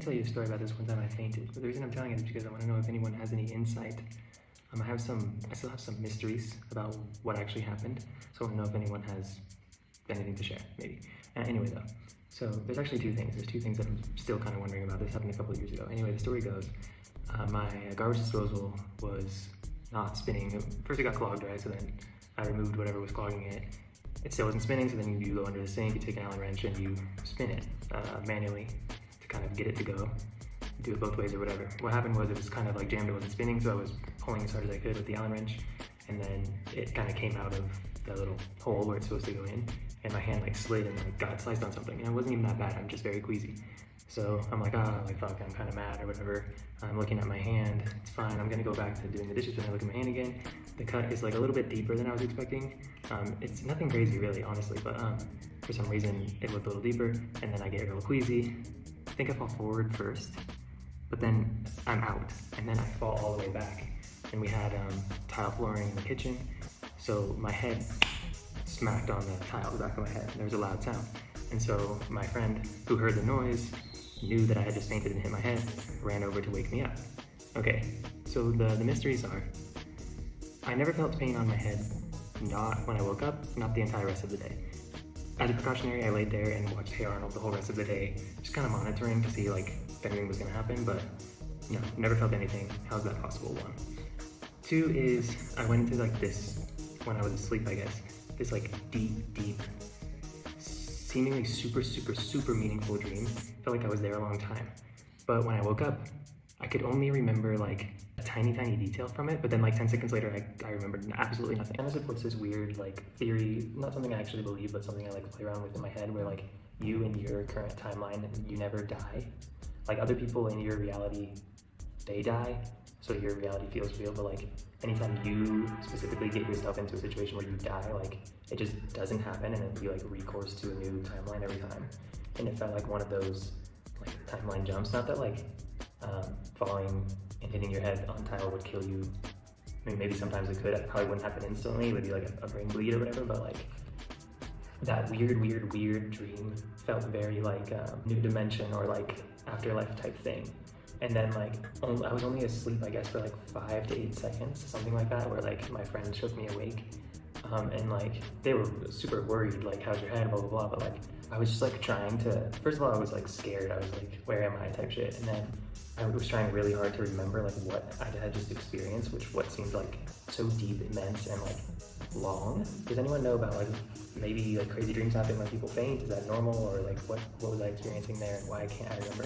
I'll tell you a story about this one time I fainted, but the reason I'm telling it is because I want to know if anyone has any insight. I still have some mysteries about what actually happened, so I want to know if anyone has anything to share, maybe. Anyway though, so there's actually two things. There's two things that I'm still kind of wondering about. This happened a couple of years ago. Anyway, the story goes, my garbage disposal was not spinning. First it got clogged, right? So then I removed whatever was clogging it. It still wasn't spinning, so then you go under the sink, you take an Allen wrench and you spin it manually to kind of get it to go. Do it both ways or whatever. What happened was it was kind of like jammed, it wasn't spinning, so I was pulling as hard as I could with the Allen wrench, and then it kind of came out of the little hole where it's supposed to go in, and my hand like slid and like got sliced on something, and it wasn't even that bad, I'm just very queasy. So I'm like, fuck, I'm kind of mad or whatever. I'm looking at my hand, it's fine, I'm gonna go back to doing the dishes. When I look at my hand again, the cut is like a little bit deeper than I was expecting. It's nothing crazy really, honestly, but for some reason it looked a little deeper, and then I get real queasy. I think I fall forward first, but then I'm out, and then I fall all the way back. And we had tile flooring in the kitchen, so my head smacked on the tile, the back of my head. There was a loud sound. And so my friend, who heard the noise, knew that I had just fainted and hit my head, ran over to wake me up. Okay, so the mysteries are, I never felt pain on my head, not when I woke up, not the entire rest of the day. As a precautionary, I laid there and watched Hey Arnold the whole rest of the day, just kind of monitoring to see like if anything was gonna happen, but no, never felt anything. How's that possible? One. Two is, I went into like this, when I was asleep, I guess, this like deep, seemingly super meaningful dream. Felt like I was there a long time. But when I woke up, I could only remember like a tiny detail from it, but then like 10 seconds later, I remembered absolutely nothing. Kind of supports this weird like theory, not something I actually believe, but something I like play around with in my head, where like you in your current timeline, you never die. Like other people in your reality, they die, so your reality feels real, but like anytime you specifically get yourself into a situation where you die, like it just doesn't happen, and then you like recourse to a new timeline every time. And it felt like one of those like timeline jumps. Not that like falling and hitting your head on tile would kill you. I mean, maybe sometimes it could. It probably wouldn't happen instantly. It would be like a brain bleed or whatever, but like that weird dream felt very like New Dimension or like Afterlife type thing. And then like I was only asleep, I guess, for like 5 to 8 seconds, something like that, where like my friend shook me awake. And like they were super worried, like how's your head, blah blah blah, but like I was just like trying to, first of all I was like scared, I was like where am I type shit, and then I was trying really hard to remember like what I had just experienced, what seemed like so deep, immense, and like long. Does anyone know about like maybe like crazy dreams happen when people faint? Is that normal, or like what was I experiencing there and why can't I remember?